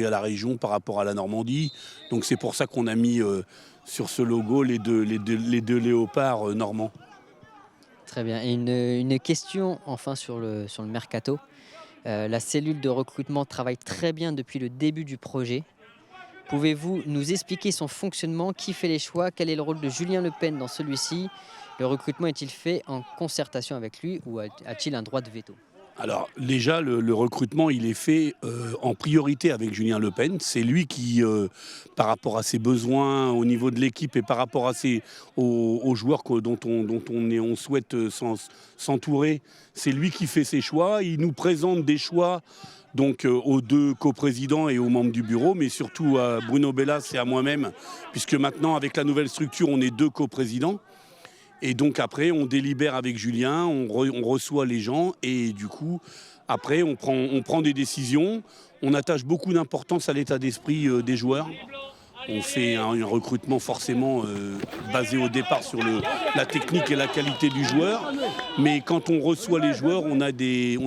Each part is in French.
à la région par rapport à la Normandie. Donc c'est pour ça qu'on a mis sur ce logo les deux léopards normands. Très bien. Et une question enfin sur le mercato. La cellule de recrutement travaille très bien depuis le début du projet. Pouvez-vous nous expliquer son fonctionnement? Qui fait les choix? Quel est le rôle de Julien Le Pen dans celui-ci? Le recrutement est-il fait en concertation avec lui ou a-t-il un droit de veto? Alors déjà, le recrutement, il est fait en priorité avec Julien Le Pen. C'est lui qui, par rapport à ses besoins au niveau de l'équipe et par rapport à aux joueurs dont on souhaite s'entourer, c'est lui qui fait ses choix. Il nous présente des choix donc aux deux coprésidents et aux membres du bureau, mais surtout à Bruno Bellas et à moi-même, puisque maintenant, avec la nouvelle structure, on est deux coprésidents. Et donc après, on délibère avec Julien, on reçoit les gens et du coup, après, on prend des décisions. On attache beaucoup d'importance à l'état d'esprit des joueurs. On fait un recrutement forcément basé au départ sur la technique et la qualité du joueur. Mais quand on reçoit les joueurs, on a des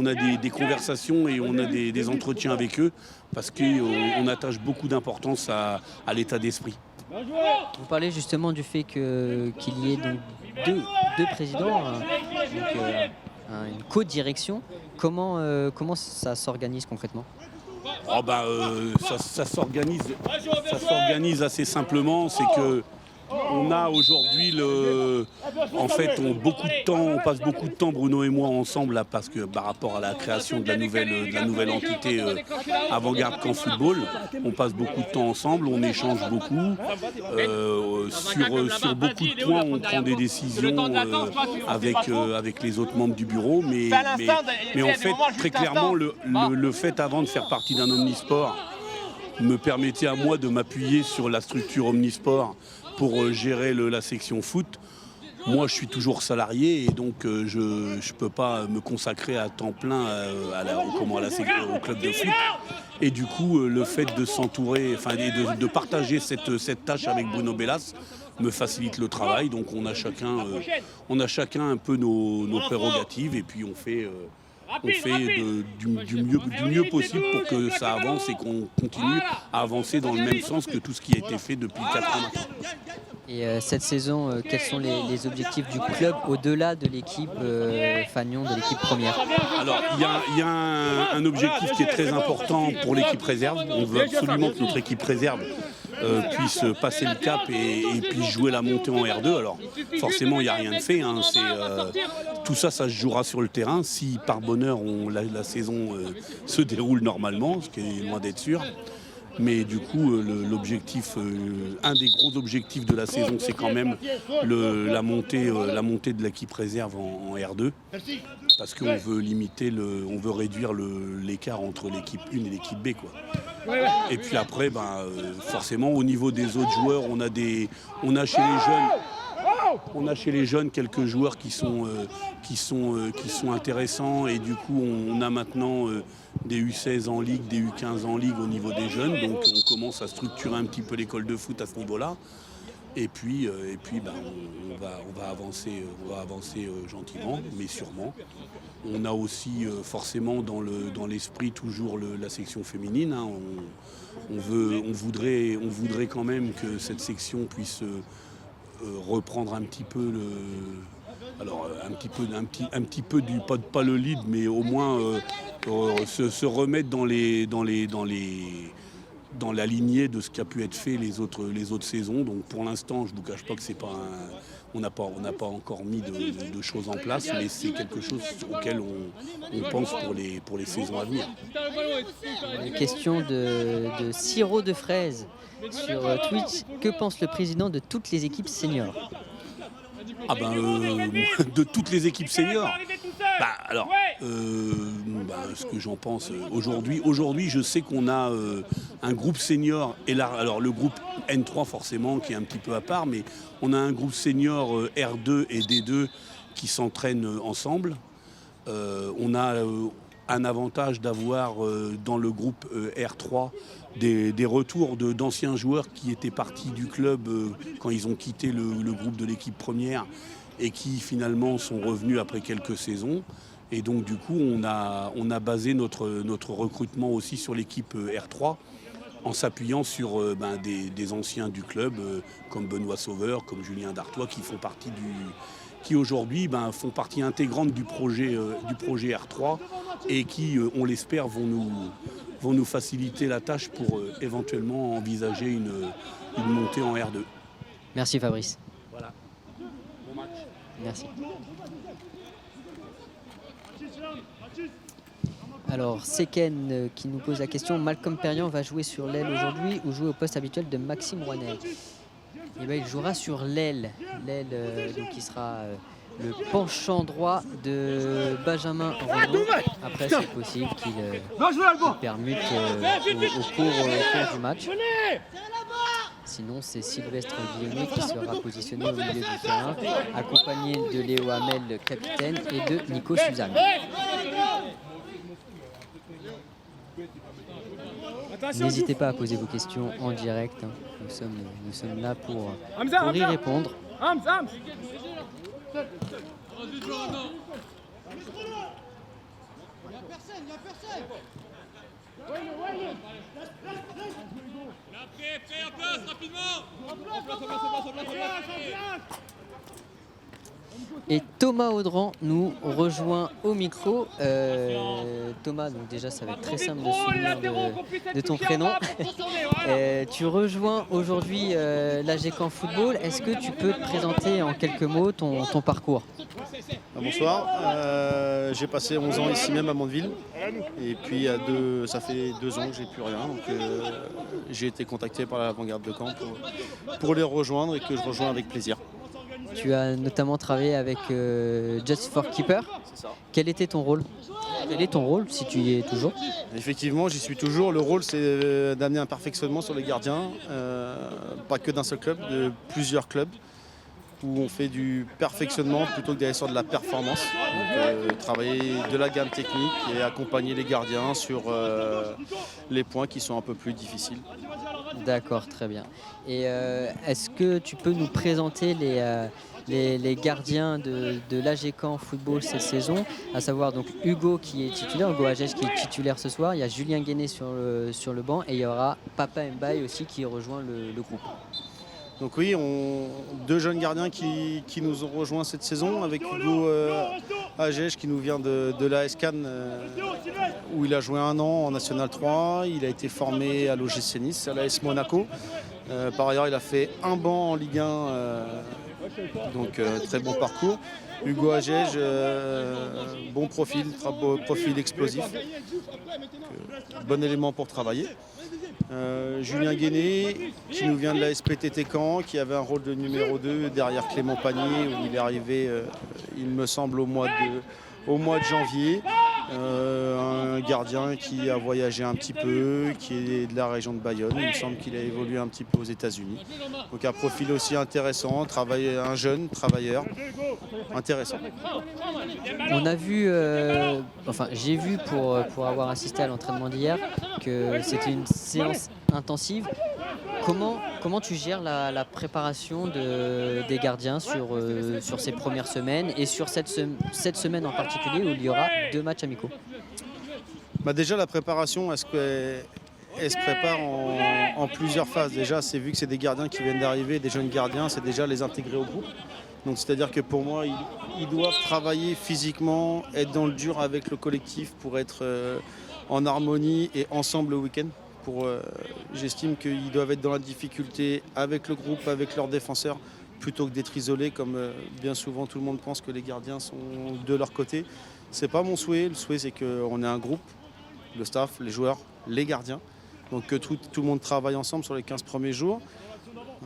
conversations et on a des entretiens avec eux parce qu'on attache beaucoup d'importance à l'état d'esprit. Vous parlez justement du fait qu'il y ait donc deux présidents, une co-direction. Comment ça s'organise concrètement? Oh ben, ça s'organise assez simplement. C'est que on a aujourd'hui en fait, on passe beaucoup de temps, Bruno et moi, ensemble là, parce que par rapport à la création de la nouvelle entité Avant-Garde Caen Football, on passe beaucoup de temps ensemble, on échange beaucoup. Sur beaucoup de points, on prend des décisions avec les autres membres du bureau, mais en fait, très clairement, le fait avant de faire partie d'un omnisport me permettait à moi de m'appuyer sur la structure omnisport pour gérer la section foot. Moi, je suis toujours salarié et donc je ne peux pas me consacrer à temps plein au club de foot. Et du coup, le fait de s'entourer, de partager cette tâche avec Bruno Bellas me facilite le travail. Donc on a chacun un peu nos prérogatives et puis on fait du mieux possible pour que ça avance et qu'on continue à avancer dans le même sens que tout ce qui a été fait depuis 4 ans maintenant. Et cette saison, quels sont les objectifs du club au-delà de l'équipe Fagnon, de l'équipe première? Alors, il y a un objectif qui est très important pour l'équipe réserve. On veut absolument que notre équipe réserve puisse passer le cap et puisse jouer la montée en R2. Alors, forcément, il n'y a rien de fait. Hein. Tout ça, ça se jouera sur le terrain. Si, par bonheur, la saison se déroule normalement, ce qui est loin d'être sûr. Mais du coup, un des gros objectifs de la saison, c'est quand même la montée de l'équipe réserve en R2. Parce qu'on veut réduire l'écart entre l'équipe 1 et l'équipe B, quoi. Et puis après, forcément, au niveau des autres joueurs, on a chez les jeunes quelques joueurs qui sont intéressants. Et du coup, on a maintenant des U16 en ligue, des U15 en ligue au niveau des jeunes. Donc on commence à structurer un petit peu l'école de foot à ce niveau-là. Et puis on va avancer gentiment, mais sûrement. On a aussi forcément dans l'esprit toujours la section féminine. Hein. On voudrait quand même que cette section puisse reprendre un petit peu un petit peu pas le lead, mais au moins se remettre dans la lignée de ce qui a pu être fait les autres saisons. Donc pour l'instant, je ne vous cache pas que on n'a pas encore mis de choses en place, mais c'est quelque chose auquel on pense pour les saisons à venir. Une question de sirop de fraise sur Twitch. Que pense le président de toutes les équipes seniors? De toutes les équipes seniors. Ce que j'en pense aujourd'hui, je sais qu'on a un groupe senior et là, alors le groupe N3 forcément qui est un petit peu à part, mais on a un groupe senior R2 et D2 qui s'entraînent ensemble. On a un avantage d'avoir dans le groupe R3 des retours d'anciens joueurs qui étaient partis du club quand ils ont quitté le groupe de l'équipe première et qui finalement sont revenus après quelques saisons. Et donc du coup, on a basé notre recrutement aussi sur l'équipe R3 en s'appuyant sur des anciens du club, comme Benoît Sauveur, comme Julien Dartois, qui aujourd'hui font partie intégrante du projet R3 et qui, on l'espère, vont nous faciliter la tâche pour éventuellement envisager une montée en R2. Merci Fabrice. Voilà. Bon match. Merci. Alors, Seken qui nous pose la question, Malcolm Perriand va jouer sur l'aile aujourd'hui ou jouer au poste habituel de Maxime Rouanel? Eh bien, il jouera sur l'aile, donc qui sera le penchant droit de Benjamin Renaud. Après, c'est possible qu'il permute au cours du match. Sinon, c'est Sylvestre Guillaumet qui sera positionné au milieu du terrain, accompagné de Léo Hamel, capitaine, et de Nico Suzanne. N'hésitez pas à poser vos questions en direct. Nous sommes là pour y répondre. Et Thomas Audran nous rejoint au micro. Thomas, donc déjà ça va être très simple de se souvenir de ton prénom. Tu rejoins aujourd'hui l'AGCAN Football. Est-ce que tu peux te présenter en quelques mots ton parcours? Bonsoir, j'ai passé 11 ans ici même à Mandeville et puis ça fait 2 ans que j'ai plus rien, donc j'ai été contacté par l'avant-garde de Caen pour les rejoindre et que je rejoins avec plaisir. Tu as notamment travaillé avec Just for Keeper. C'est ça. Quel était ton rôle? Quel est ton rôle si tu y es toujours? Effectivement, j'y suis toujours. Le rôle, c'est d'amener un perfectionnement sur les gardiens, pas que d'un seul club, de plusieurs clubs, où on fait du perfectionnement plutôt que d'aller sur de la performance. Donc, travailler de la gamme technique et accompagner les gardiens sur les points qui sont un peu plus difficiles. D'accord, très bien. Et est-ce que tu peux nous présenter les gardiens de l'AGCAN Football cette saison, à savoir donc Hugo qui est titulaire, Hugo Agege qui est titulaire ce soir, il y a Julien Guéné sur le banc et il y aura Papa Mbaye aussi qui rejoint le groupe. Donc oui, 2 jeunes gardiens qui nous ont rejoints cette saison, avec Hugo Agege qui nous vient de l'AS Cannes, où il a joué 1 an en National 3. Il a été formé à l'OGC Nice, à l'AS Monaco. Par ailleurs, il a fait 1 banc en Ligue 1, donc très bon parcours. Hugo Agege, bon profil explosif, bon élément pour travailler. Julien Guéné qui nous vient de la SPTT Caen, qui avait un rôle de numéro 2 derrière Clément Panier, où il est arrivé, il me semble, au mois de janvier. Un gardien qui a voyagé un petit peu, qui est de la région de Bayonne. Il me semble qu'il a évolué un petit peu aux États-Unis. Donc un profil aussi intéressant, un jeune travailleur intéressant. On a vu, j'ai vu pour avoir assisté à l'entraînement d'hier que c'était une séance intensive. Comment tu gères la préparation des gardiens sur ces premières semaines et sur cette semaine en particulier où il y aura 2 matchs amicaux? Déjà la préparation, elle se prépare en plusieurs phases. Déjà, c'est vu que c'est des gardiens qui viennent d'arriver, des jeunes gardiens, c'est déjà les intégrer au groupe. Donc c'est-à-dire que pour moi, ils doivent travailler physiquement, être dans le dur avec le collectif pour être en harmonie et ensemble le week-end. J'estime qu'ils doivent être dans la difficulté avec le groupe, avec leurs défenseurs, plutôt que d'être isolés, comme bien souvent tout le monde pense que les gardiens sont de leur côté. C'est pas mon souhait. Le souhait, c'est qu'on ait un groupe, le staff, les joueurs, les gardiens. Donc que tout le monde travaille ensemble sur les 15 premiers jours.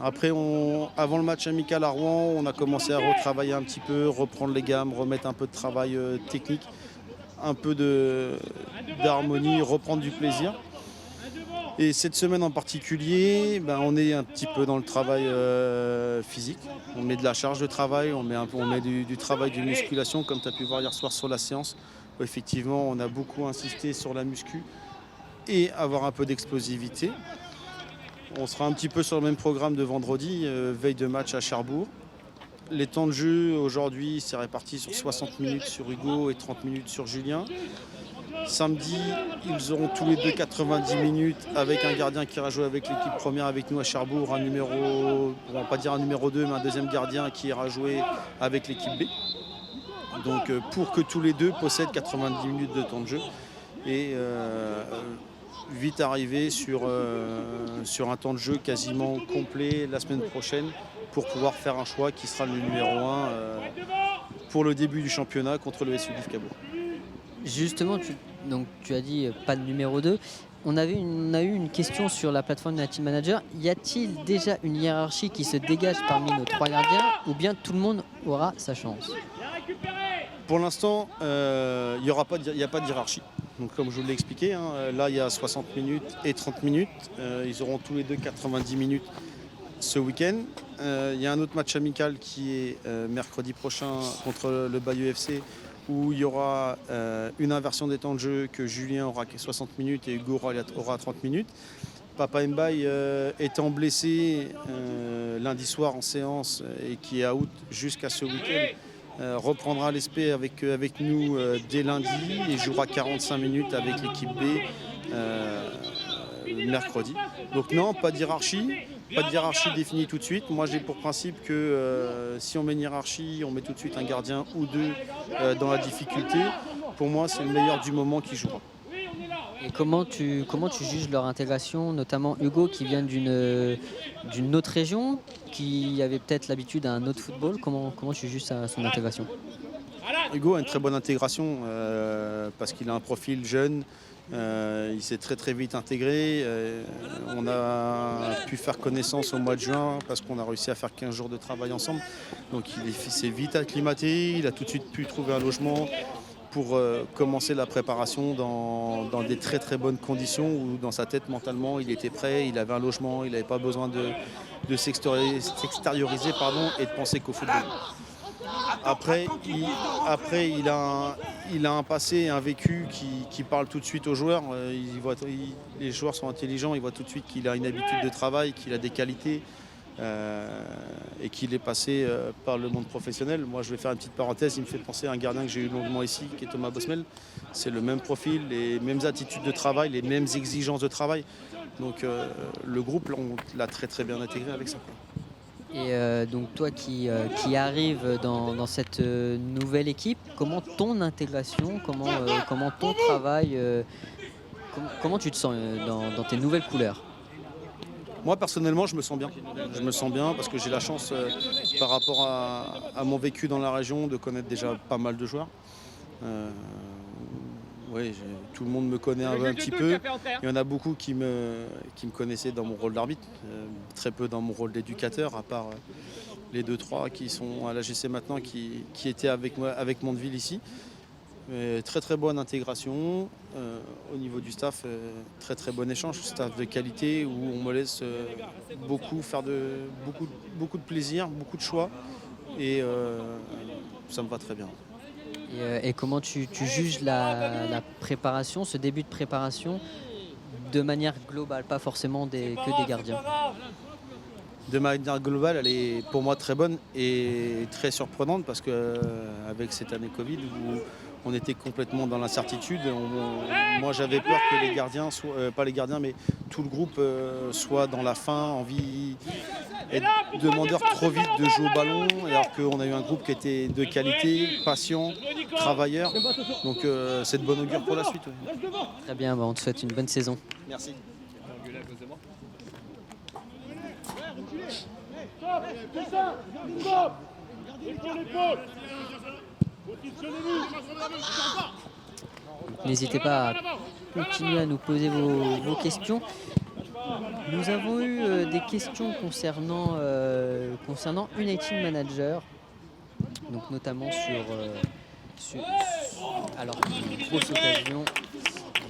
Après, avant le match amical à Rouen, on a commencé à retravailler un petit peu, reprendre les gammes, remettre un peu de travail technique, un peu d'harmonie, reprendre du plaisir. Et cette semaine en particulier, on est un petit peu dans le travail physique. On met de la charge de travail, on met du travail de musculation, comme tu as pu voir hier soir sur la séance. Où effectivement, on a beaucoup insisté sur la muscu et avoir un peu d'explosivité. On sera un petit peu sur le même programme de vendredi, veille de match à Cherbourg. Les temps de jeu aujourd'hui, c'est réparti sur 60 minutes sur Hugo et 30 minutes sur Julien. Samedi, ils auront tous les deux 90 minutes avec un gardien qui ira jouer avec l'équipe première avec nous à Cherbourg, un numéro, on va pas dire un numéro 2, mais un deuxième gardien qui ira jouer avec l'équipe B. Donc pour que tous les deux possèdent 90 minutes de temps de jeu et vite arriver sur un temps de jeu quasiment complet la semaine prochaine pour pouvoir faire un choix qui sera le numéro 1 pour le début du championnat contre le SU Cabourg. Justement, tu as dit pas de numéro 2. On a eu une question sur la plateforme United Manager. Y a-t-il déjà une hiérarchie qui se dégage parmi nos 3 gardiens ou bien tout le monde aura sa chance? Pour l'instant, il n'y a pas de hiérarchie. Donc, comme je vous l'ai expliqué, là il y a 60 minutes et 30 minutes. Ils auront tous les deux 90 minutes ce week-end. Il y a un autre match amical qui est mercredi prochain contre le Bayeux FC où il y aura une inversion des temps de jeu que Julien aura 60 minutes et Hugo aura 30 minutes. Papa Mbaye étant blessé lundi soir en séance et qui est out jusqu'à ce week-end, reprendra l'esprit avec nous dès lundi et jouera 45 minutes avec l'équipe B mercredi. Donc non, pas de hiérarchie définie tout de suite. Moi j'ai pour principe que si on met une hiérarchie, on met tout de suite un gardien ou deux dans la difficulté. Pour moi c'est le meilleur du moment qui jouera. Et comment tu juges leur intégration, notamment Hugo qui vient d'une autre région, qui avait peut-être l'habitude à un autre football, comment tu juges son intégration? Hugo a une très bonne intégration parce qu'il a un profil jeune, il s'est très vite intégré. On a pu faire connaissance au mois de juin parce qu'on a réussi à faire 15 jours de travail ensemble. Donc il s'est vite acclimaté, il a tout de suite pu trouver un logement pour commencer la préparation dans des très bonnes conditions où dans sa tête mentalement il était prêt, il avait un logement, il n'avait pas besoin de s'extérioriser et de penser qu'au football. Après il a un passé et un vécu qui parle tout de suite aux joueurs. Les joueurs sont intelligents, ils voient tout de suite qu'il a une habitude de travail, qu'il a des qualités. Et qu'il est passé par le monde professionnel. Moi je vais faire une petite parenthèse, il me fait penser à un gardien que j'ai eu longuement ici qui est Thomas Bosmel. C'est le même profil, les mêmes attitudes de travail, les mêmes exigences de travail. Donc le groupe on l'a très bien intégré avec ça. Et donc toi qui arrives dans cette nouvelle équipe, comment ton intégration, comment ton travail, comment tu te sens dans tes nouvelles couleurs? Moi personnellement je me sens bien. Je me sens bien parce que j'ai la chance par rapport à mon vécu dans la région de connaître déjà pas mal de joueurs. Oui, tout le monde me connaît un petit peu. Il y en a beaucoup qui me connaissaient dans mon rôle d'arbitre, très peu dans mon rôle d'éducateur, à part les 2-3 qui sont à l'AGC maintenant, qui étaient avec moi, avec Mondeville ici. Très bonne intégration au niveau du staff, très bon échange, staff de qualité où on me laisse faire beaucoup de plaisir, beaucoup de choix et ça me va très bien. Et comment tu juges la préparation, ce début de préparation de manière globale, pas forcément que des gardiens? De manière globale, elle est pour moi très bonne et très surprenante parce qu'avec cette année Covid où on était complètement dans l'incertitude, moi j'avais peur que les gardiens, pas les gardiens mais tout le groupe soit dans la faim, envie être demandeur trop vite de jouer au ballon alors qu'on a eu un groupe qui était de qualité, patient, travailleur. Donc c'est de bonne augure pour la suite. Oui. Très bien, on te souhaite une bonne saison. Merci. N'hésitez pas à continuer à nous poser vos questions. Nous avons eu des questions concernant United Manager, donc notamment alors une grosse occasion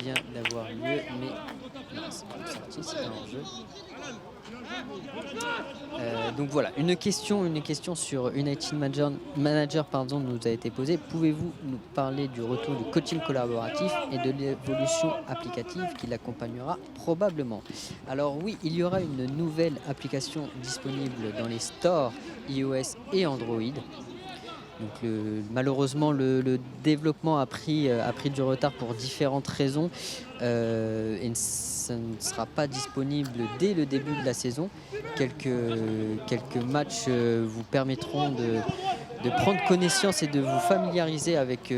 vient d'avoir lieu, mais non, c'est pas sorti, c'est pas en jeu. Donc voilà, une question sur United Manager nous a été posée. Pouvez-vous nous parler du retour du coaching collaboratif et de l'évolution applicative qui l'accompagnera probablement? Alors oui, il y aura une nouvelle application disponible dans les stores iOS et Android. Donc malheureusement, le développement a pris du retard pour différentes raisons et ça ne sera pas disponible dès le début de la saison. Quelques matchs vous permettront de prendre connaissance et de vous familiariser avec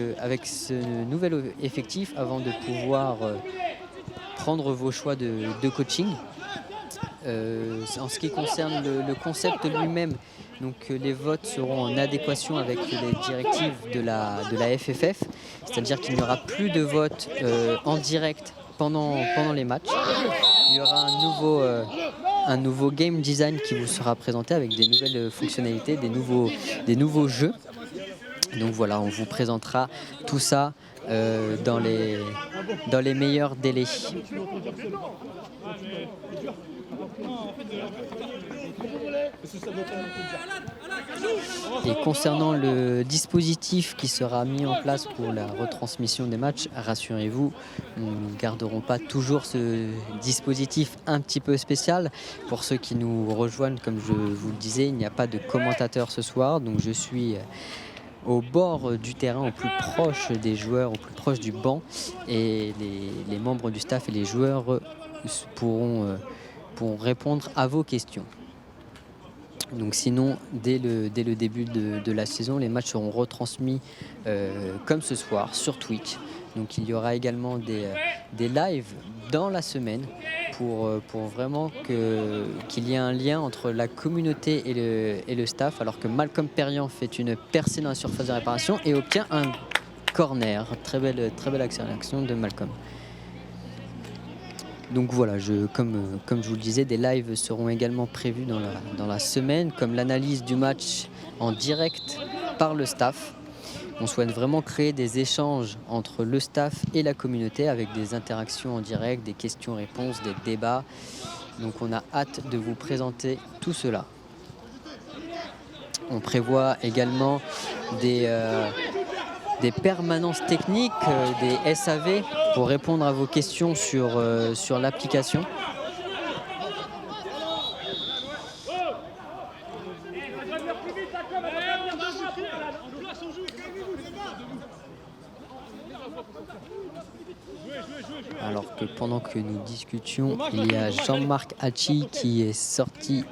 ce nouvel effectif avant de pouvoir prendre vos choix de coaching. En ce qui concerne le concept lui-même, donc les votes seront en adéquation avec les directives de la FFF, c'est-à-dire qu'il n'y aura plus de votes en direct pendant les matchs. Il y aura un nouveau game design qui vous sera présenté avec des nouvelles fonctionnalités, des nouveaux jeux. Donc voilà, on vous présentera tout ça dans les meilleurs délais. Et concernant le dispositif qui sera mis en place pour la retransmission des matchs, rassurez-vous, nous ne garderons pas toujours ce dispositif un petit peu spécial. Pour ceux qui nous rejoignent, comme je vous le disais, il n'y a pas de commentateur ce soir, donc je suis au bord du terrain, au plus proche des joueurs, au plus proche du banc, et les membres du staff et les joueurs pourront répondre à vos questions. Donc sinon, dès le début de la saison, les matchs seront retransmis comme ce soir sur Twitch. Donc il y aura également des lives dans la semaine pour vraiment qu'il y ait un lien entre la communauté et le staff, alors que Malcolm Perriand fait une percée dans la surface de réparation et obtient un corner. Très belle action de Malcolm. Donc voilà, comme je vous le disais, des lives seront également prévus dans la semaine, comme l'analyse du match en direct par le staff. On souhaite vraiment créer des échanges entre le staff et la communauté avec des interactions en direct, des questions-réponses, des débats. Donc on a hâte de vous présenter tout cela. On prévoit également des permanences techniques, des SAV pour répondre à vos questions sur l'application. Alors que pendant que nous discutions, il y a Jean-Marc Hachi qui est sorti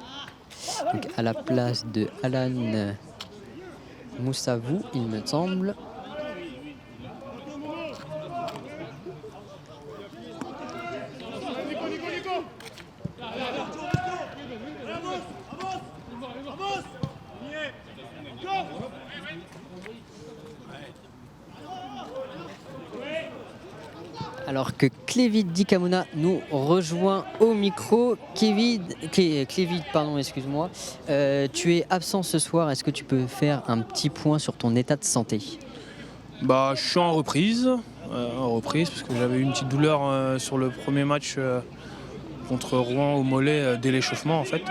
donc à la place de Alan Moussavou, il me semble. Alors que Clévid Dikamuna nous rejoint au micro. Clévid, excuse-moi. Tu es absent ce soir. Est-ce que tu peux faire un petit point sur ton état de santé ? Je suis en reprise parce que j'avais eu une petite douleur sur le premier match contre Rouen au mollet dès l'échauffement en fait.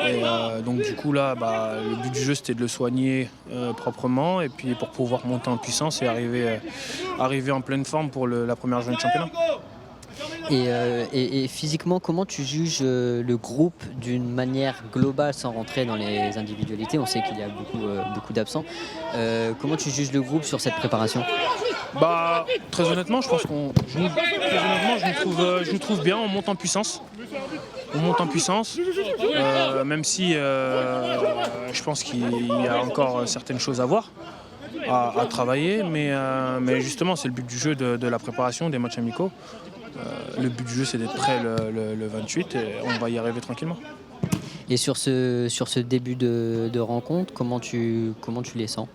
Et donc du coup là, le but du jeu c'était de le soigner proprement et puis pour pouvoir monter en puissance et arriver en pleine forme pour la première journée de championnat. Et physiquement, comment tu juges le groupe d'une manière globale sans rentrer dans les individualités ? On sait qu'il y a beaucoup d'absents. Comment tu juges le groupe sur cette préparation ? Très honnêtement, je pense je nous trouve bien, on monte en puissance. Même si je pense qu'il y a encore certaines choses à voir, à travailler, mais justement c'est le but du jeu de la préparation des matchs amicaux. Le but du jeu c'est d'être prêt le 28 et on va y arriver tranquillement. Et sur ce début de rencontre, comment tu les sens ?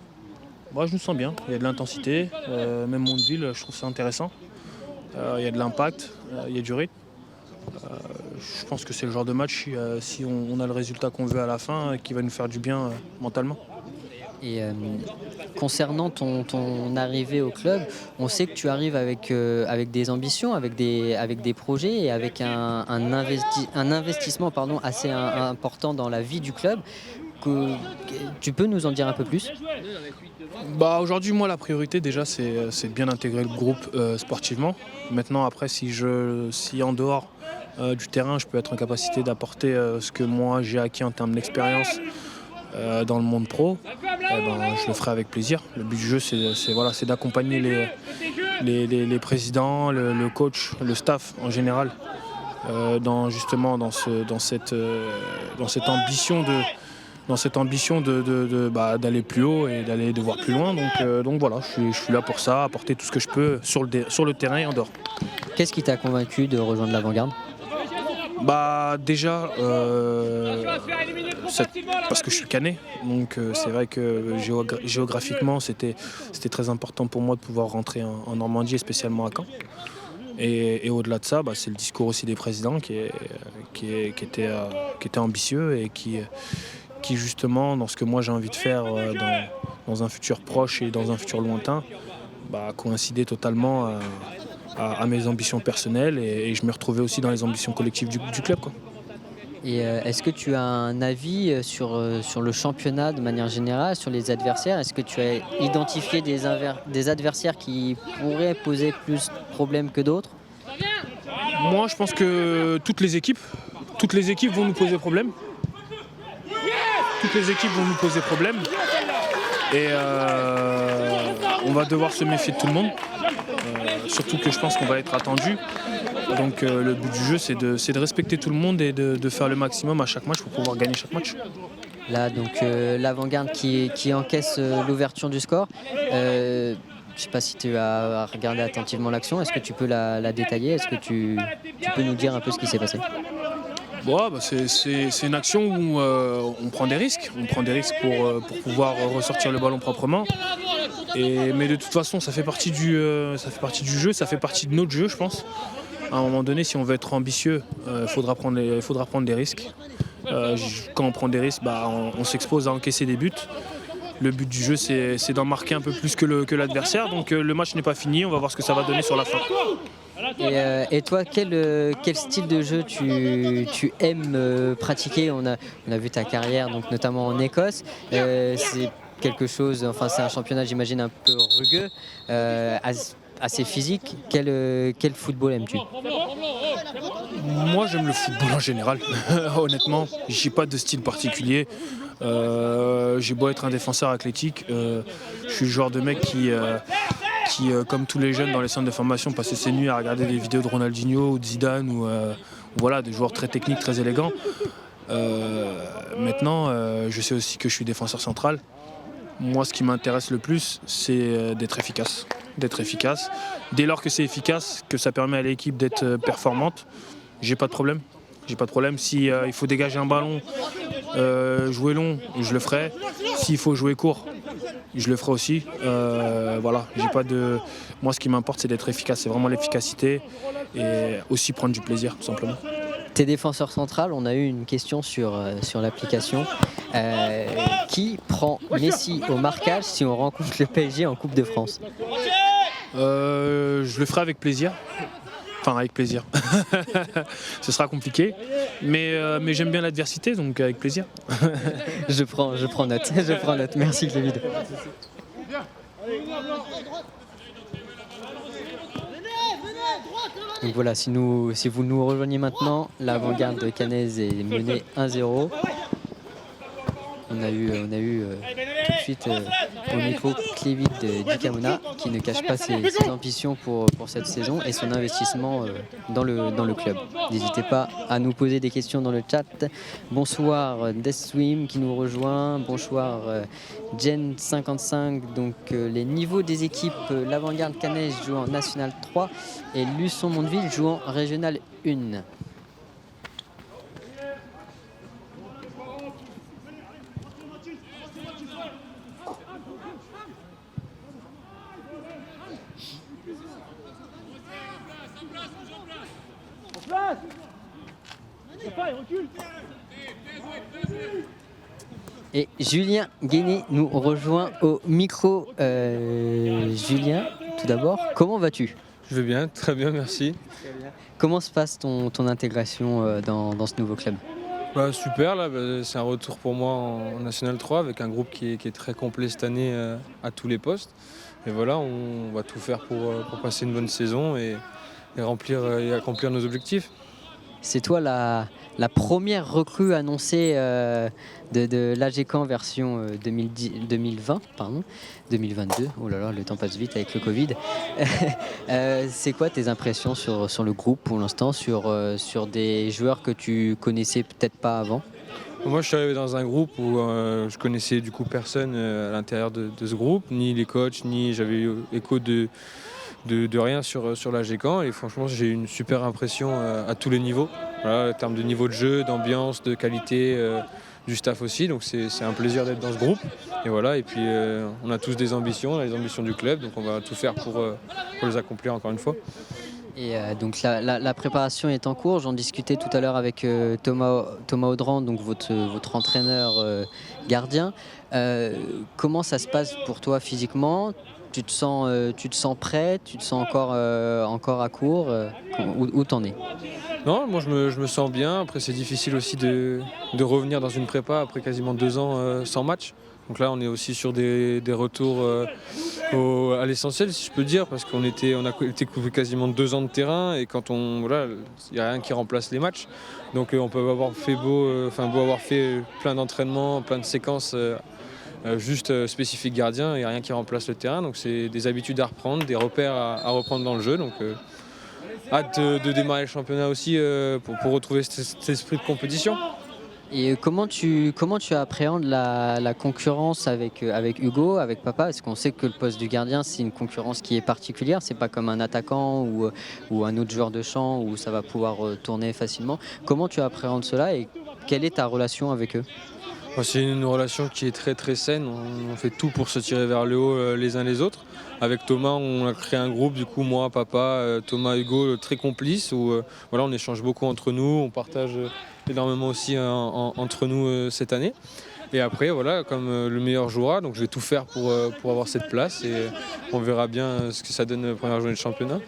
Je me sens bien, il y a de l'intensité, même Mondeville je trouve ça intéressant. Il y a de l'impact, il y a du rythme. Je pense que c'est le genre de match, si on a le résultat qu'on veut à la fin, qui va nous faire du bien mentalement. Et concernant ton arrivée au club, on sait que tu arrives avec des ambitions, avec des projets et avec un investissement assez important dans la vie du club. Tu peux nous en dire un peu plus ? Aujourd'hui, moi, la priorité déjà, c'est de bien intégrer le groupe sportivement. Maintenant, après, si en dehors du terrain, je peux être en capacité d'apporter ce que moi j'ai acquis en termes d'expérience dans le monde pro, je le ferai avec plaisir. Le but du jeu, c'est d'accompagner les présidents, le coach, le staff en général, dans cette ambition d'aller plus haut et de voir plus loin. Donc voilà, je suis là pour ça, apporter tout ce que je peux sur le terrain et en dehors. Qu'est-ce qui t'a convaincu de rejoindre l'Avant-Garde? Déjà, parce que je suis canet, donc c'est vrai que géographiquement c'était très important pour moi de pouvoir rentrer en Normandie et spécialement à Caen. Et au-delà de ça, c'est le discours aussi des présidents qui était ambitieux et qui justement, dans ce que moi j'ai envie de faire dans un futur proche et dans un futur lointain, coïncidait totalement à mes ambitions personnelles et je me retrouvais aussi dans les ambitions collectives du club, quoi. Et est-ce que tu as un avis sur le championnat de manière générale, sur les adversaires? Est-ce que tu as identifié des adversaires qui pourraient poser plus de problèmes que d'autres? Moi, je pense que toutes les équipes vont nous poser problème. Toutes les équipes vont nous poser problème. Et on va devoir se méfier de tout le monde. Surtout que je pense qu'on va être attendu. Donc le but du jeu, c'est de respecter tout le monde et de faire le maximum à chaque match pour pouvoir gagner chaque match. Là, donc l'Avant-Garde qui encaisse l'ouverture du score. Je ne sais pas si tu as regardé attentivement l'action. Est-ce que tu peux la détailler? Est-ce que tu peux nous dire un peu ce qui s'est passé? C'est une action où on prend des risques. On prend des risques pour pouvoir ressortir le ballon proprement. Mais de toute façon, ça fait partie du jeu, ça fait partie de notre jeu, je pense. À un moment donné, si on veut être ambitieux, il faudra prendre des risques. Quand on prend des risques, on s'expose à encaisser des buts. Le but du jeu, c'est d'en marquer un peu plus que l'adversaire. Donc le match n'est pas fini, on va voir ce que ça va donner sur la fin. Et toi, quel style de jeu tu aimes pratiquer? On a vu ta carrière, donc notamment en Écosse. C'est quelque chose, c'est un championnat, j'imagine, un peu rugueux, assez physique. Quel football aimes-tu? Moi, j'aime le football en général. Honnêtement, j'ai pas de style particulier. J'ai beau être un défenseur athlétique, je suis le genre de mec qui, comme tous les jeunes dans les centres de formation, passait ses nuits à regarder des vidéos de Ronaldinho ou de Zidane ou des joueurs très techniques, très élégants. Maintenant, je sais aussi que je suis défenseur central. Moi, ce qui m'intéresse le plus, c'est d'être efficace. Dès lors que c'est efficace, que ça permet à l'équipe d'être performante, j'ai pas de problème. Si il faut dégager un ballon, jouer long, je le ferai. S'il faut jouer court, je le ferai aussi. J'ai pas de. Moi, ce qui m'importe, c'est d'être efficace. C'est vraiment l'efficacité et aussi prendre du plaisir, tout simplement. T'es défenseur central, on a eu une question sur l'application. Qui prend Messi au marquage si on rencontre le PSG en Coupe de France? Je le ferai avec plaisir. Avec plaisir. Ce sera compliqué, mais j'aime bien l'adversité, donc avec plaisir. Je prends note. Merci David. Donc voilà, si vous nous rejoignez maintenant, l'Avant-Garde caennaise est menée 1-0. On a eu tout de suite au micro Clévit Dikamona qui ne cache pas ses ambitions pour cette saison et son investissement dans le club. N'hésitez pas à nous poser des questions dans le chat. Bonsoir Deathswim qui nous rejoint. Bonsoir Gen55. Donc les niveaux des équipes, l'Avant-Garde caennaise joue en National 3 et Luçon-Mondeville joue en Régional 1. Et Julien Guéné nous rejoint au micro. Julien, tout d'abord, comment vas-tu? Je vais bien, très bien, merci. Comment se passe ton intégration dans ce nouveau club? Super, là, c'est un retour pour moi en National 3 avec un groupe qui est très complet cette année à tous les postes. Et voilà, on va tout faire pour passer une bonne saison et remplir et accomplir nos objectifs. c'est toi la première recrue annoncée de l'AG Caen version 2020, pardon, 2022. Oh là là, le temps passe vite avec le Covid. C'est quoi tes impressions sur le groupe pour l'instant, sur des joueurs que tu connaissais peut-être pas avant? Moi, je suis arrivé dans un groupe où je connaissais du coup personne à l'intérieur de ce groupe, ni les coachs, ni j'avais eu écho de rien sur la Caen. Et franchement, j'ai eu une super impression à tous les niveaux. Voilà, en termes de niveau de jeu, d'ambiance, de qualité, du staff aussi. Donc c'est un plaisir d'être dans ce groupe. Et voilà. Et puis on a tous des ambitions, on a les ambitions du club, donc on va tout faire pour les accomplir encore une fois. Et donc la préparation est en cours. J'en discutais tout à l'heure avec Thomas Audran, donc votre entraîneur gardien. Comment ça se passe pour toi physiquement? Tu te sens prêt? Tu te sens encore à court? Où t'en es? Non, moi je me sens bien. Après, c'est difficile aussi de revenir dans une prépa après quasiment 2 ans sans match. Donc là, on est aussi sur des retours à l'essentiel, si je peux dire, parce qu'on a été coupé quasiment 2 ans de terrain et quand voilà, il n'y a rien qui remplace les matchs. Donc on peut avoir fait beau avoir fait plein d'entraînements, plein de séquences juste spécifiques gardiens, il n'y a rien qui remplace le terrain. Donc c'est des habitudes à reprendre, des repères à reprendre dans le jeu. Donc hâte de démarrer le championnat aussi pour retrouver cet esprit de compétition. Et comment tu appréhendes la concurrence avec Hugo, avec Papa? Parce qu'on sait que le poste du gardien, c'est une concurrence qui est particulière. C'est pas comme un attaquant ou un autre joueur de champ où ça va pouvoir tourner facilement. Comment tu appréhendes cela et quelle est ta relation avec eux? C'est une relation qui est très très saine. On fait tout pour se tirer vers le haut les uns les autres. Avec Thomas, on a créé un groupe, du coup, moi, Papa, Thomas, Hugo, très complices, où voilà, on échange beaucoup entre nous, on partage énormément aussi entre nous cette année. Et après, voilà, comme le meilleur jouera, donc je vais tout faire pour avoir cette place et on verra bien ce que ça donne la première journée de championnat.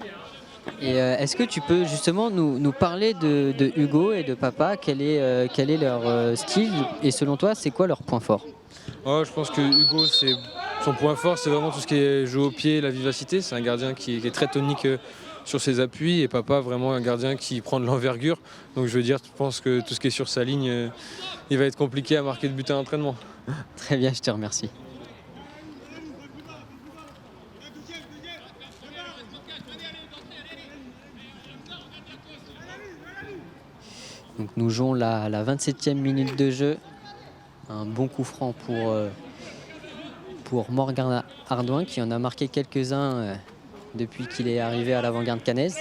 Et est-ce que tu peux justement nous parler de Hugo et de Papa? Quel est leur style et selon toi, c'est quoi leur point fort? Je pense que Hugo, son point fort, c'est vraiment tout ce qui est jeu au pied, la vivacité. C'est un gardien qui est très tonique sur ses appuis et Papa, vraiment un gardien qui prend de l'envergure. Donc je veux dire, je pense que tout ce qui est sur sa ligne, il va être compliqué à marquer de but à l'entraînement. Très bien, je te remercie. Donc nous jouons la 27e minute de jeu. Un bon coup franc pour Morgan Ardouin qui en a marqué quelques-uns depuis qu'il est arrivé à l'avant-garde caennaise.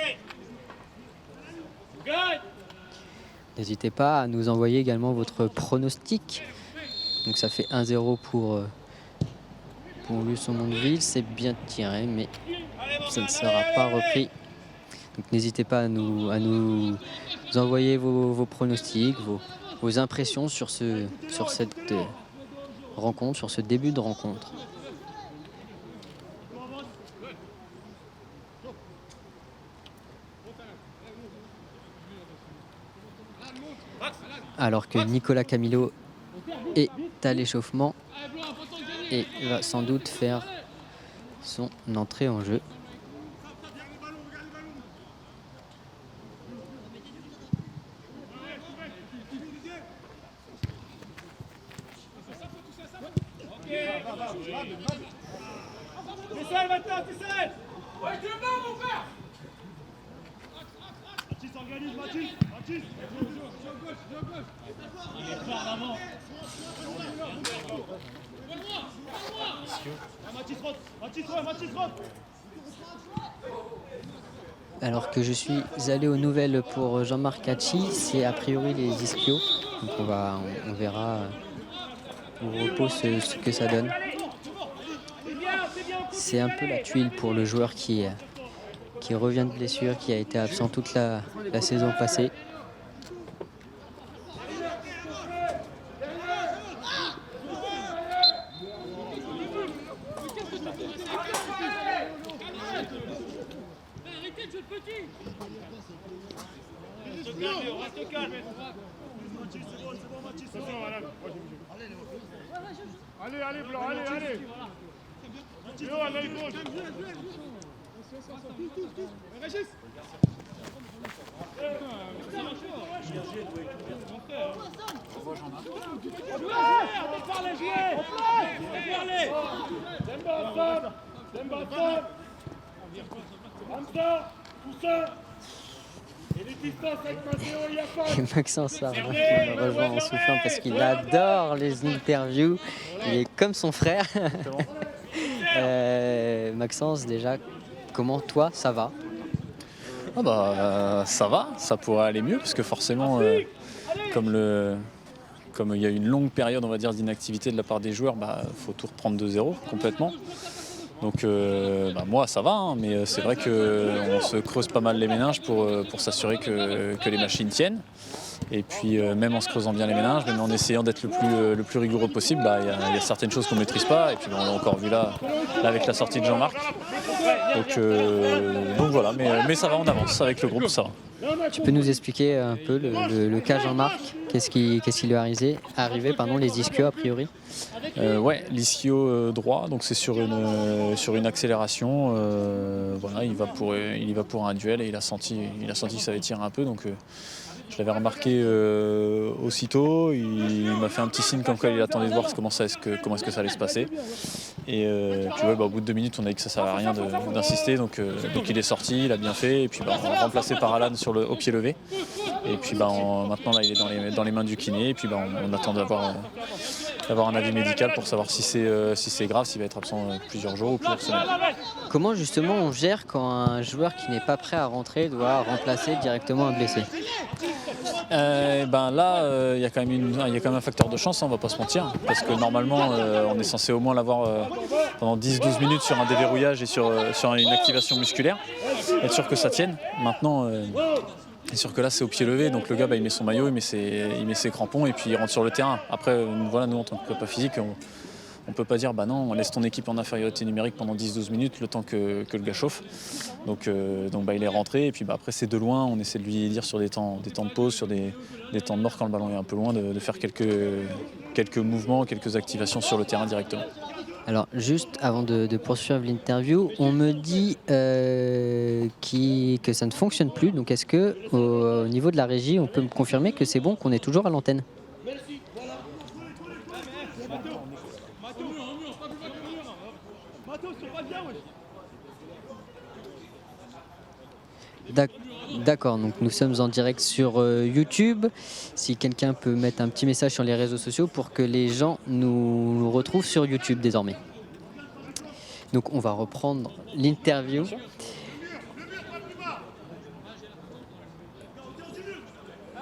N'hésitez pas à nous envoyer également votre pronostic. Donc ça fait 1-0 pour Luçon-Mondeville. C'est bien tiré, mais ça ne sera pas repris. Donc n'hésitez pas à nous envoyer vos pronostics, vos impressions sur cette rencontre, sur ce début de rencontre. Alors que Nicolas Camillo est à l'échauffement et va sans doute faire son entrée en jeu. Alors que je suis allé aux nouvelles pour Jean-Marc Hachi, c'est a priori les ischios. Donc on verra au repos ce que ça donne. C'est un peu la tuile pour le joueur qui revient de blessure, qui a été absent toute la saison passée. Allez, Blanc, allez. Régis. Et Maxence Arnaud qui me rejoint en soufflant parce qu'il adore les interviews. Il est comme son frère. Maxence, déjà, comment toi ça va? Ah bah, ça va, ça pourrait aller mieux parce que forcément, comme il y a une longue période on va dire d'inactivité de la part des joueurs, faut tout reprendre de zéro complètement. Donc moi ça va, hein, mais c'est vrai qu'on se creuse pas mal les méninges pour s'assurer que les machines tiennent. Et puis même en se creusant bien les méninges, même en essayant d'être le plus rigoureux possible, il y a certaines choses qu'on ne maîtrise pas. Et puis on l'a encore vu là avec la sortie de Jean-Marc. Donc voilà, mais ça va, on avance avec le groupe, ça va. Tu peux nous expliquer un peu le cas Jean-Marc? Qu'est-ce qui lui est arrivé, les ischios a priori? Ouais, l'ischio droit, donc c'est sur une accélération. Voilà, il va pour un duel et il a senti que ça allait tirer un peu. Donc je l'avais remarqué aussitôt. Il m'a fait un petit signe comme quoi il attendait de voir comment est-ce que ça allait se passer. Et puis au bout de 2 minutes, on a dit que ça ne servait à rien d'insister. Donc il est sorti, il a bien fait. Et puis remplacé par Alan au pied levé. Et puis maintenant là, il est dans les mains du kiné. Et puis on attend d'avoir un avis médical pour savoir si c'est grave, s'il va être absent plusieurs jours ou plusieurs semaines. Comment justement on gère quand un joueur qui n'est pas prêt à rentrer doit remplacer directement un blessé? Là, il y a quand même un facteur de chance, on va pas se mentir, parce que normalement on est censé au moins l'avoir pendant 10-12 minutes sur un déverrouillage et sur une activation musculaire, être sûr que ça tienne. Maintenant, c'est sûr que là c'est au pied levé, donc le gars il met son maillot, il met ses crampons et puis il rentre sur le terrain. Après, voilà, nous en tant que prépa physique, on peut pas dire non, on laisse ton équipe en infériorité numérique pendant 10-12 minutes le temps que le gars chauffe. Donc il est rentré et puis après c'est de loin, on essaie de lui dire sur des temps de pause, sur des temps de mort quand le ballon est un peu loin, de faire quelques mouvements, quelques activations sur le terrain directement. Alors juste avant de poursuivre l'interview, on me dit que ça ne fonctionne plus. Donc est-ce que au niveau de la régie, on peut me confirmer que c'est bon, qu'on est toujours à l'antenne? D'accord, donc nous sommes en direct sur YouTube. Si quelqu'un peut mettre un petit message sur les réseaux sociaux pour que les gens nous retrouvent sur YouTube désormais. Donc on va reprendre l'interview.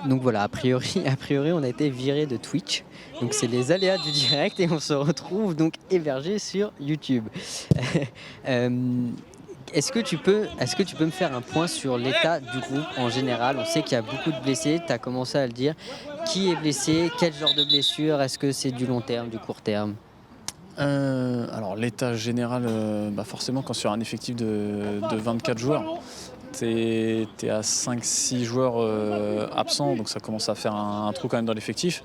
Donc voilà, a priori on a été viré de Twitch. Donc c'est les aléas du direct et on se retrouve donc hébergé sur YouTube. Est-ce que tu peux me faire un point sur l'état du groupe en général? On sait qu'il y a beaucoup de blessés, tu as commencé à le dire. Qui est blessé? Quel genre de blessure? Est-ce que c'est du long terme, du court terme? Alors l'état général, forcément quand sur un effectif de 24 joueurs, t'es à 5-6 joueurs absents, donc ça commence à faire un trou quand même dans l'effectif.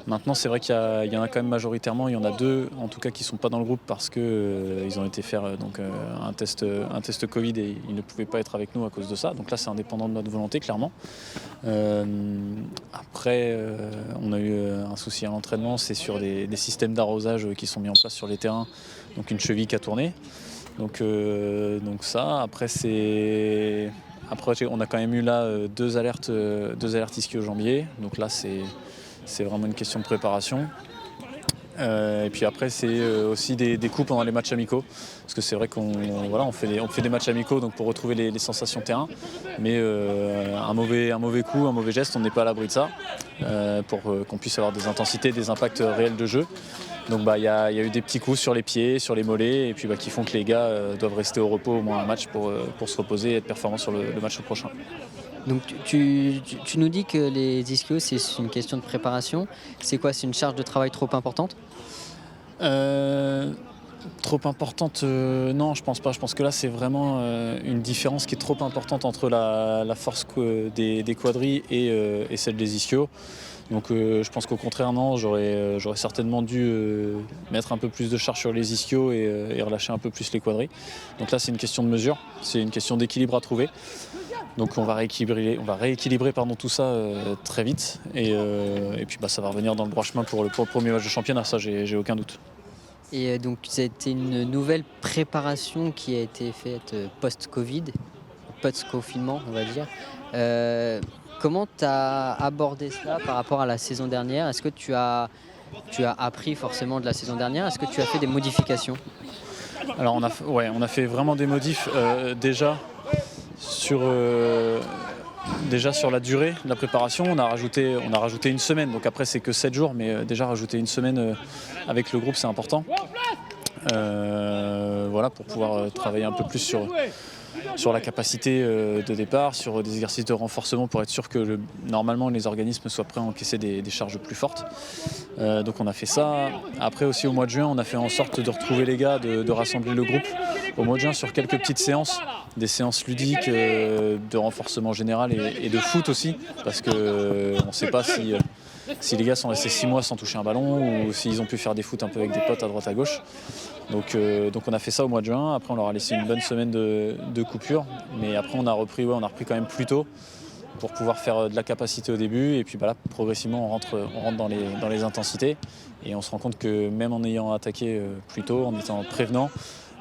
Maintenant, c'est vrai qu'il y en a quand même majoritairement, il y en a 2 en tout cas qui ne sont pas dans le groupe parce qu'ils ont été faire un test Covid et ils ne pouvaient pas être avec nous à cause de ça. Donc là, c'est indépendant de notre volonté, clairement. Après, on a eu un souci à l'entraînement, c'est sur des systèmes d'arrosage qui sont mis en place sur les terrains, donc une cheville qui a tourné. Donc ça, après on a quand même eu là 2 alertes ischio-jambier. Donc là, c'est vraiment une question de préparation. Et puis après, c'est aussi des coups pendant les matchs amicaux. Parce que c'est vrai qu'on fait des matchs amicaux donc pour retrouver les sensations terrain. Mais un mauvais coup, un mauvais geste, on n'est pas à l'abri de ça. Pour qu'on puisse avoir des intensités, des impacts réels de jeu. Donc il y a eu des petits coups sur les pieds, sur les mollets, et puis qui font que les gars doivent rester au repos au moins un match pour se reposer et être performants sur le match prochain. Donc tu nous dis que les ischios c'est une question de préparation. C'est quoi? C'est une charge de travail trop importante? Trop importante, non, je pense pas. Je pense que là, c'est vraiment une différence qui est trop importante entre la force des quadris et celle des ischios. Donc je pense qu'au contraire, non, j'aurais certainement dû mettre un peu plus de charge sur les ischios et relâcher un peu plus les quadris. Donc là, c'est une question de mesure, c'est une question d'équilibre à trouver. Donc on va rééquilibrer tout ça très vite. Et puis ça va revenir dans le droit chemin pour le premier match de championnat, ça j'ai aucun doute. Et donc c'était une nouvelle préparation qui a été faite post-Covid, post-confinement on va dire. Comment tu as abordé cela par rapport à la saison dernière? Est-ce que tu as appris forcément de la saison dernière? Est-ce que tu as fait des modifications? Alors on a fait vraiment des modifs déjà sur la durée de la préparation. On a rajouté une semaine, donc après c'est que 7 jours, mais déjà rajouter une semaine avec le groupe c'est important. Voilà, pour pouvoir travailler un peu plus sur la capacité de départ, sur des exercices de renforcement pour être sûr que normalement les organismes soient prêts à encaisser des charges plus fortes. Donc on a fait ça. Après aussi au mois de juin, on a fait en sorte de retrouver les gars, de rassembler le groupe au mois de juin sur quelques petites séances, des séances ludiques de renforcement général et de foot aussi, parce qu'on ne sait pas si les gars sont restés 6 mois sans toucher un ballon ou s'ils ont pu faire des foot un peu avec des potes à droite à gauche. Donc on a fait ça au mois de juin. Après on leur a laissé une bonne semaine de coupure, mais après on a repris quand même plus tôt pour pouvoir faire de la capacité au début, et puis là progressivement on rentre dans les intensités, et on se rend compte que même en ayant attaqué plus tôt, en étant prévenant,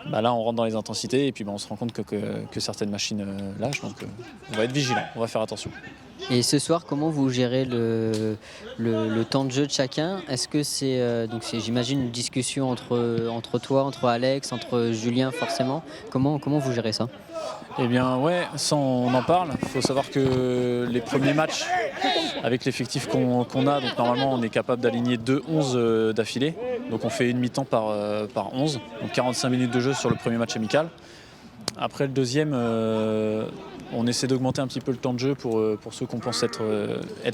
là on rentre dans les intensités, et puis on se rend compte que certaines machines lâchent, donc on va être vigilant, on va faire attention. Et ce soir, comment vous gérez le temps de jeu de chacun? Est-ce que c'est j'imagine une discussion entre toi, entre Alex, entre Julien forcément? Comment vous gérez ça? Eh bien ouais, ça on en parle. Il faut savoir que les premiers matchs, avec l'effectif qu'on a, donc normalement on est capable d'aligner 2 11 d'affilée. Donc on fait une mi-temps par 11, donc 45 minutes de jeu sur le premier match amical. Après le deuxième, on essaie d'augmenter un petit peu le temps de jeu pour ceux qu'on pense être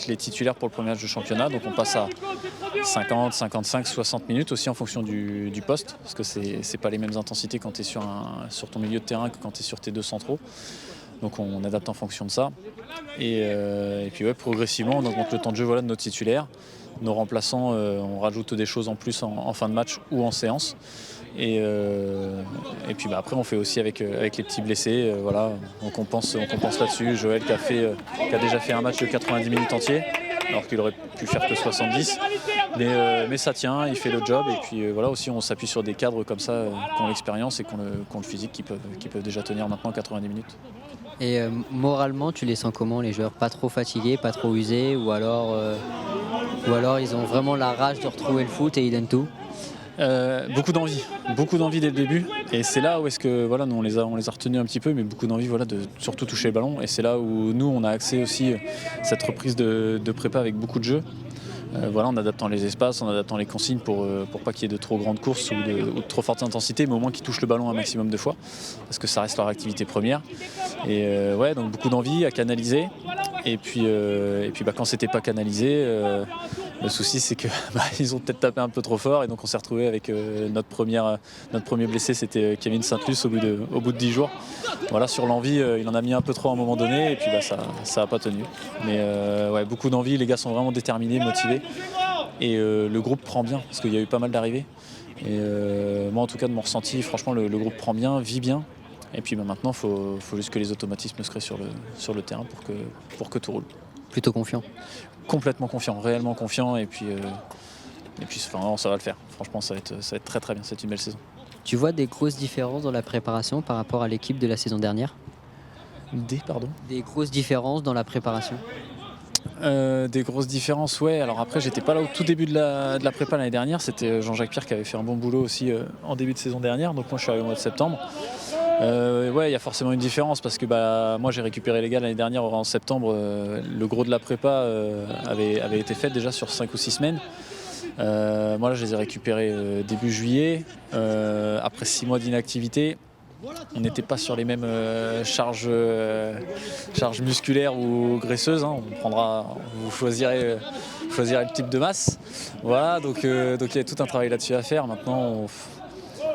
les titulaires pour le premier match de championnat. Donc on passe à 50, 55, 60 minutes aussi en fonction du poste, parce que c'est pas les mêmes intensités quand tu es sur ton milieu de terrain que quand tu es sur tes 2 centraux. Donc on adapte en fonction de ça. Et puis progressivement on augmente le temps de jeu de nos titulaires. Nos remplaçants, on rajoute des choses en plus en fin de match ou en séance. Et puis après on fait aussi avec les petits blessés, on compense là-dessus. Joël qui a déjà fait un match de 90 minutes entier, alors qu'il aurait pu faire que 70, mais ça tient, il fait le job, et puis aussi on s'appuie sur des cadres comme ça qui ont l'expérience et qui ont le physique, qui peuvent déjà tenir maintenant 90 minutes. Et moralement, tu les sens comment, les joueurs? Pas trop fatigués, pas trop usés, ou alors ils ont vraiment la rage de retrouver le foot et ils donnent tout? Beaucoup d'envie dès le début, et c'est là où est-ce que nous on les a retenus un petit peu, mais beaucoup d'envie de surtout toucher le ballon, et c'est là où nous on a accès aussi cette reprise de prépa avec beaucoup de jeux, en adaptant les espaces, en adaptant les consignes pour pas qu'il y ait de trop grandes courses ou de trop forte intensité, mais au moins qu'ils touchent le ballon un maximum de fois, parce que ça reste leur activité première. Et donc beaucoup d'envie à canaliser, et puis quand c'était pas canalisé, le souci c'est que ils ont peut-être tapé un peu trop fort, et donc on s'est retrouvé avec notre premier blessé, c'était Kevin Saint-Luce au bout de 10 jours. Sur l'envie, il en a mis un peu trop à un moment donné, et puis ça a pas tenu. Mais beaucoup d'envie, les gars sont vraiment déterminés, motivés, et le groupe prend bien, parce qu'il y a eu pas mal d'arrivées. Et moi en tout cas de mon ressenti, franchement le groupe prend bien, vit bien. Et puis maintenant, il faut juste que les automatismes se créent sur le terrain pour que tout roule. Plutôt confiant? Complètement confiant, réellement confiant, et puis ça va le faire. Franchement, ça va être très très bien, c'est une belle saison. Tu vois des grosses différences dans la préparation par rapport à l'équipe de la saison dernière? Des grosses différences dans la préparation? Des grosses différences, ouais. Alors après, j'étais pas là au tout début de la prépa l'année dernière. C'était Jean-Jacques Pierre qui avait fait un bon boulot aussi en début de saison dernière. Donc moi, je suis arrivé au mois de septembre. Il y a forcément une différence, parce que moi j'ai récupéré les gars l'année dernière en septembre. Le gros de la prépa avait été fait déjà sur 5 ou 6 semaines. Moi là je les ai récupérés début juillet, après 6 mois d'inactivité. On n'était pas sur les mêmes charges musculaires ou graisseuses, hein. Vous choisirez le type de masse. Voilà, donc il y a tout un travail là-dessus à faire. Maintenant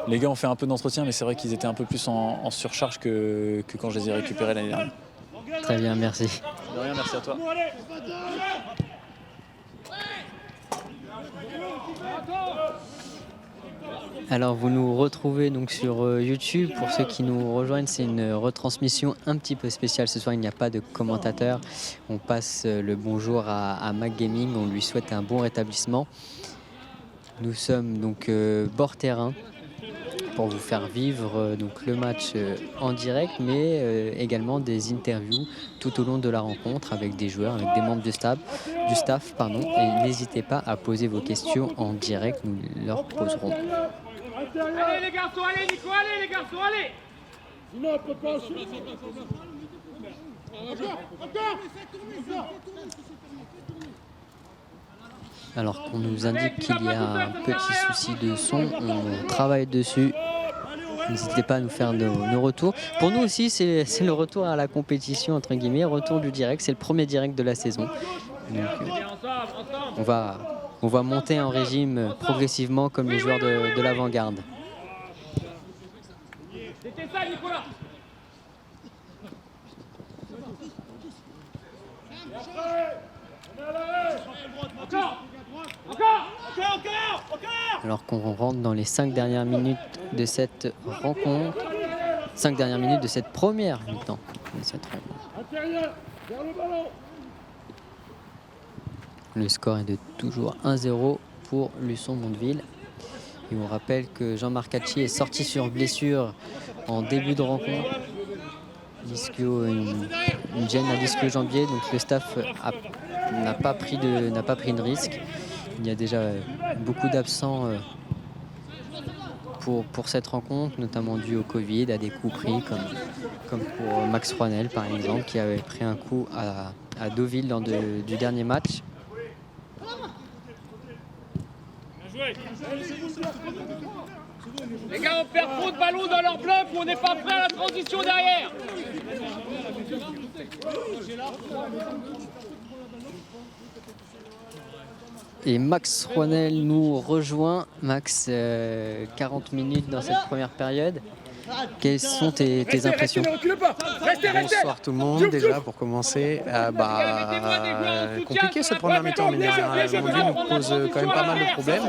les gars ont fait un peu d'entretien, mais c'est vrai qu'ils étaient un peu plus en surcharge que quand je les ai récupérés l'année dernière. Très bien, merci. De rien, merci à toi. Alors vous nous retrouvez donc sur YouTube. Pour ceux qui nous rejoignent, c'est une retransmission un petit peu spéciale. Ce soir, il n'y a pas de commentateur. On passe le bonjour à Mac Gaming. On lui souhaite un bon rétablissement. Nous sommes donc bord terrain pour vous faire vivre donc le match en direct, mais également des interviews tout au long de la rencontre avec des joueurs, avec des membres du staff, et n'hésitez pas à poser vos questions en direct, nous leur poserons. Allez les garçons, allez Nico, allez les garçons, allez. Sinon on peut pas ensuite. Encore. Alors qu'on nous indique qu'il y a un petit souci de son, on travaille dessus. N'hésitez pas à nous faire nos retours. Pour nous aussi, c'est le retour à la compétition, entre guillemets, retour du direct. C'est le premier direct de la saison. Donc, on va monter en régime progressivement comme les joueurs de l'avant-garde. C'était ça Nicolas. Alors qu'on rentre dans les 5 dernières minutes de cette rencontre, 5 dernières minutes de cette première mi-temps de cette rencontre. Le score est de toujours 1-0 pour Luçon Mondeville. Et on rappelle que Jean-Marc Hatchi est sorti sur blessure en début de rencontre. Une gêne à l'ischio-jambier, donc le staff n'a pas pris de risque. Il y a déjà beaucoup d'absents pour cette rencontre, notamment dû au Covid, à des coups pris, comme pour Max Rouanel par exemple, qui avait pris un coup à Deauville lors du dernier match. Les gars, on perd trop de ballons dans leur bloc, on n'est pas prêt à la transition derrière. Et Max Rouanel nous rejoint. Max, 40 minutes dans cette première période. Quelles sont tes impressions? Bonsoir tout le monde, déjà pour commencer. Compliqué cette première mi-temps, mais Mondeville nous pose quand même pas mal de problèmes.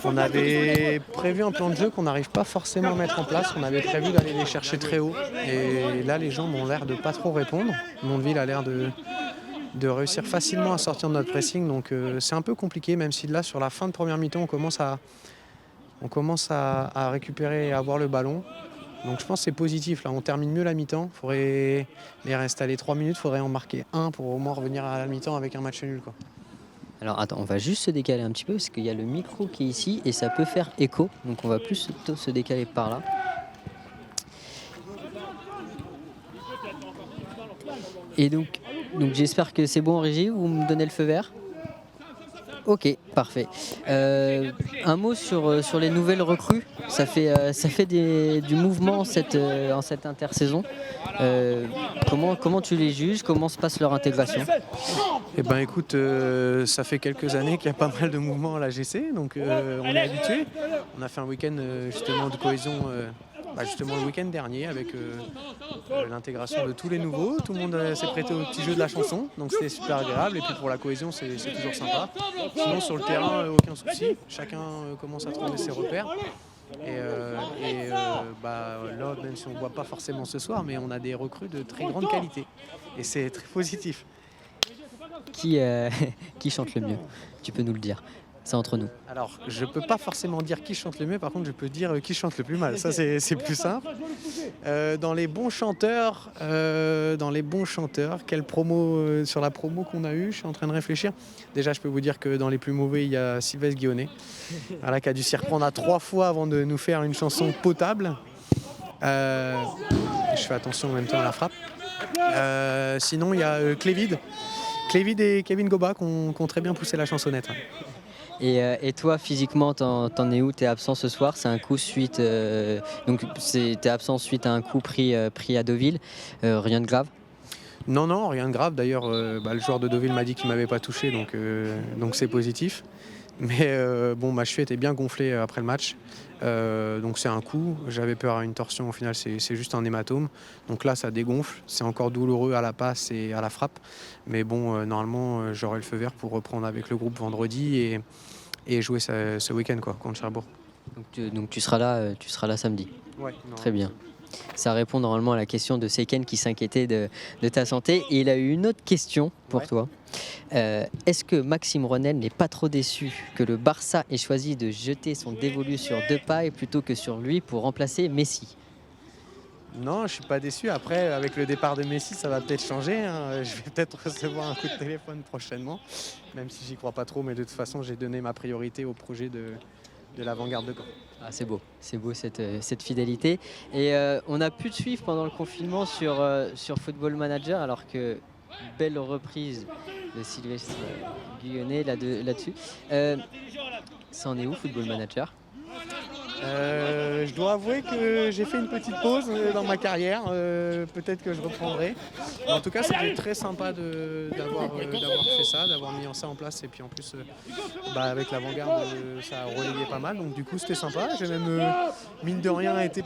On avait prévu un plan de jeu qu'on n'arrive pas forcément à mettre en place. On avait prévu d'aller les chercher très haut. Et là, les jambes ont l'air de pas trop répondre. Mondeville a l'air de réussir facilement à sortir de notre pressing. Donc c'est un peu compliqué, même si là, sur la fin de première mi-temps, on commence à récupérer et à avoir le ballon. Donc je pense que c'est positif. Là, on termine mieux la mi-temps. Il reste à les 3 minutes, il faudrait en marquer un pour au moins revenir à la mi-temps avec un match nul, quoi. Alors attends, on va juste se décaler un petit peu parce qu'il y a le micro qui est ici et ça peut faire écho. Donc on va plus se décaler par là. Et donc j'espère que c'est bon en régie, vous me donnez le feu vert? Ok, parfait. Un mot sur les nouvelles recrues. Ça fait du mouvement en cette intersaison. Comment tu les juges? Comment se passe leur intégration? Eh ben écoute, ça fait quelques années qu'il y a pas mal de mouvements à la GC, donc on est habitué. On a fait un week-end justement de cohésion justement le week-end dernier avec l'intégration de tous les nouveaux. Tout le monde s'est prêté au petit jeu de la chanson, donc c'était super agréable. Et puis pour la cohésion, c'est toujours sympa. Sinon sur le terrain, aucun souci. Chacun commence à trouver ses repères. Là, même si on ne voit pas forcément ce soir, mais on a des recrues de très grande qualité. Et c'est très positif. Qui chante le mieux? Tu peux nous le dire. C'est entre nous. Alors, je peux pas forcément dire qui chante le mieux, par contre, je peux dire qui chante le plus mal. Ça, c'est plus simple. Dans les bons chanteurs, quelle promo sur la promo qu'on a eue, je suis en train de réfléchir. Déjà, je peux vous dire que dans les plus mauvais, il y a Sylvestre Guillonnet, qui a dû s'y reprendre à 3 fois avant de nous faire une chanson potable. Je fais attention en même temps à la frappe. Sinon, il y a Clévide et Kevin Goba qui ont très bien poussé la chansonnette. Et toi, physiquement, t'en es où? T'es absent ce soir? C'est un coup suite. T'es absent suite à un coup pris à Deauville. Rien de grave? Non, rien de grave. D'ailleurs, le joueur de Deauville m'a dit qu'il ne m'avait pas touché, donc c'est positif. Mais ma cheville était bien gonflée après le match. Donc c'est un coup. J'avais peur à une torsion. Au final, c'est juste un hématome. Donc là, ça dégonfle. C'est encore douloureux à la passe et à la frappe. Mais bon, normalement, j'aurai le feu vert pour reprendre avec le groupe vendredi et jouer ce week-end contre Cherbourg. Donc tu seras là samedi. Ouais, non, Très bien. Ça répond normalement à la question de Seken qui s'inquiétait de ta santé. Et il a eu une autre question pour Ouais. toi. Est-ce que Maxime Renel n'est pas trop déçu que le Barça ait choisi de jeter son dévolu sur Depay plutôt que sur lui pour remplacer Messi? Non, je suis pas déçu. Après, avec le départ de Messi, ça va peut-être changer, hein. Je vais peut-être recevoir un coup de téléphone prochainement, même si j'y crois pas trop. Mais de toute façon, j'ai donné ma priorité au projet de l'avant-garde de Caen. Ah, c'est beau cette fidélité. Et on a pu te suivre pendant le confinement sur Football Manager, alors que belle reprise de Sylvestre Guyonnet là-dessus. Ça en est où, Football Manager? Je dois avouer que j'ai fait une petite pause dans ma carrière. Peut-être que je reprendrai. En tout cas, c'était très sympa d'avoir fait ça, d'avoir mis ça en place. Et puis en plus, avec l'avant-garde, ça a relayé pas mal. Donc du coup, c'était sympa. J'ai même, mine de rien, été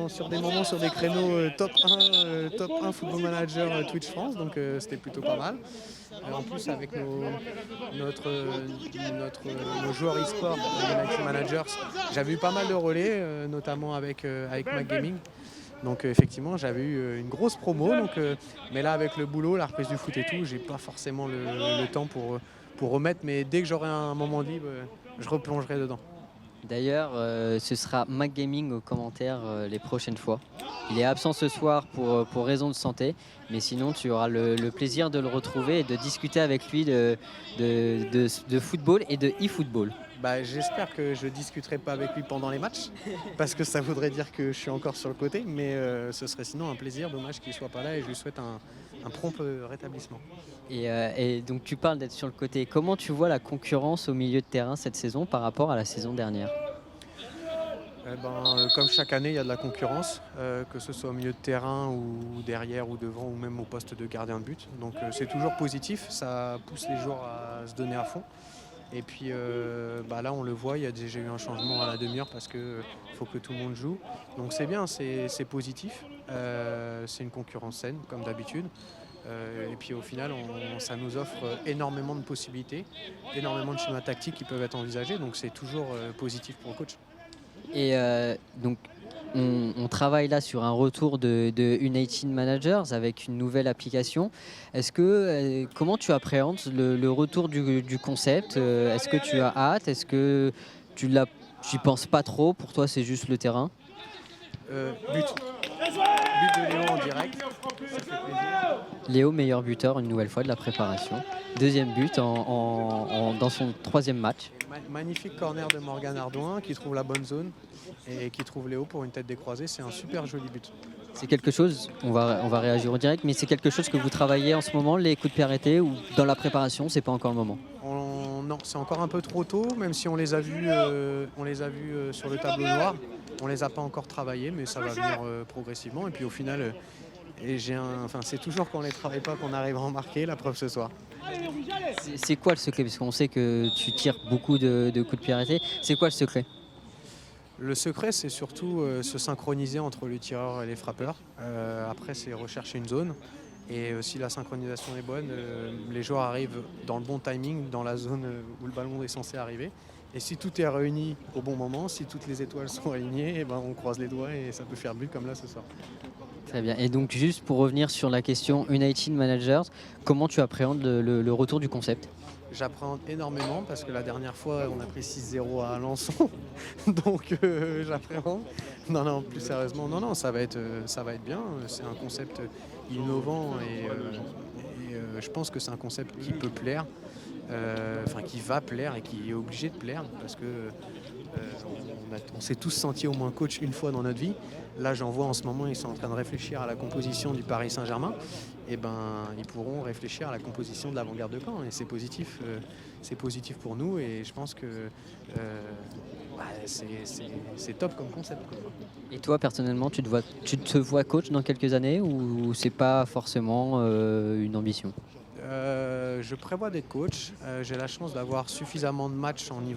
sur des moments sur des créneaux top 1 Football Manager Twitch France. Donc c'était plutôt pas mal. En plus, avec nos joueurs e-sport, les Nike Managers, j'avais eu pas mal de relais, notamment avec Mac Gaming. Donc effectivement, j'avais eu une grosse promo. Mais là, avec le boulot, la reprise du foot et tout, j'ai pas forcément le temps pour remettre. Mais dès que j'aurai un moment libre, je replongerai dedans. D'ailleurs, ce sera Mac Gaming aux commentaires les prochaines fois. Il est absent ce soir pour raison de santé, mais sinon tu auras le plaisir de le retrouver et de discuter avec lui de football et de e-football. J'espère que je ne discuterai pas avec lui pendant les matchs, parce que ça voudrait dire que je suis encore sur le côté, mais ce serait sinon un plaisir. Dommage qu'il ne soit pas là et je lui souhaite un prompt rétablissement. Et donc tu parles d'être sur le côté. Comment tu vois la concurrence au milieu de terrain cette saison par rapport à la saison dernière? Comme chaque année, il y a de la concurrence, que ce soit au milieu de terrain ou derrière ou devant ou même au poste de gardien de but. Donc c'est toujours positif, ça pousse les joueurs à se donner à fond. Et puis là, on le voit, il y a déjà eu un changement à la demi-heure parce qu'il faut que tout le monde joue. Donc c'est bien, c'est positif. C'est une concurrence saine, comme d'habitude. Et puis au final, ça nous offre énormément de possibilités, énormément de schémas tactiques qui peuvent être envisagés. Donc c'est toujours positif pour le coach. Et donc on travaille là sur un retour de United Managers avec une nouvelle application. Comment tu appréhendes le retour du concept? Est-ce que tu as hâte? Est-ce que tu n'y penses pas trop? Pour toi, c'est juste le terrain? But de Léo en direct, ça fait plaisir. Léo, meilleur buteur une nouvelle fois de la préparation. Deuxième but dans son troisième match. Magnifique corner de Morgan Ardouin qui trouve la bonne zone et qui trouve Léo pour une tête décroisée. C'est un super joli but. C'est quelque chose, on va réagir au direct, mais c'est quelque chose que vous travaillez en ce moment, les coups de pied arrêtés, ou dans la préparation, c'est pas encore le moment? Non, c'est encore un peu trop tôt, même si on les a vus sur le tableau noir. On les a pas encore travaillés, mais ça va venir progressivement. Et puis au final, c'est toujours quand on les travaille pas qu'on arrive à en marquer, la preuve ce soir. C'est quoi le secret? Parce qu'on sait que tu tires beaucoup de coups de pied arrêtés. C'est quoi le secret? Le secret, c'est surtout se synchroniser entre les tireurs et les frappeurs. Après, c'est rechercher une zone. Et si la synchronisation est bonne, les joueurs arrivent dans le bon timing, dans la zone où le ballon est censé arriver. Et si tout est réuni au bon moment, si toutes les étoiles sont alignées, on croise les doigts et ça peut faire but comme là ce soir. Très bien. Et donc juste pour revenir sur la question United Managers, comment tu appréhendes le retour du concept? J'appréhende énormément parce que la dernière fois on a pris 6-0 à Alençon, donc j'appréhende. Non, plus sérieusement, non, ça va être bien. C'est un concept innovant et je pense que c'est un concept qui peut plaire, qui va plaire et qui est obligé de plaire parce que on s'est tous sentis au moins coach une fois dans notre vie. Là, j'en vois en ce moment, ils sont en train de réfléchir à la composition du Paris Saint-Germain. Ils pourront réfléchir à la composition de l'avant-garde de Caen. Et c'est positif pour nous. Et je pense que c'est top comme concept. Et toi, personnellement, tu te vois coach dans quelques années ou c'est pas forcément une ambition? Je prévois d'être coach. J'ai la chance d'avoir suffisamment de matchs en niveau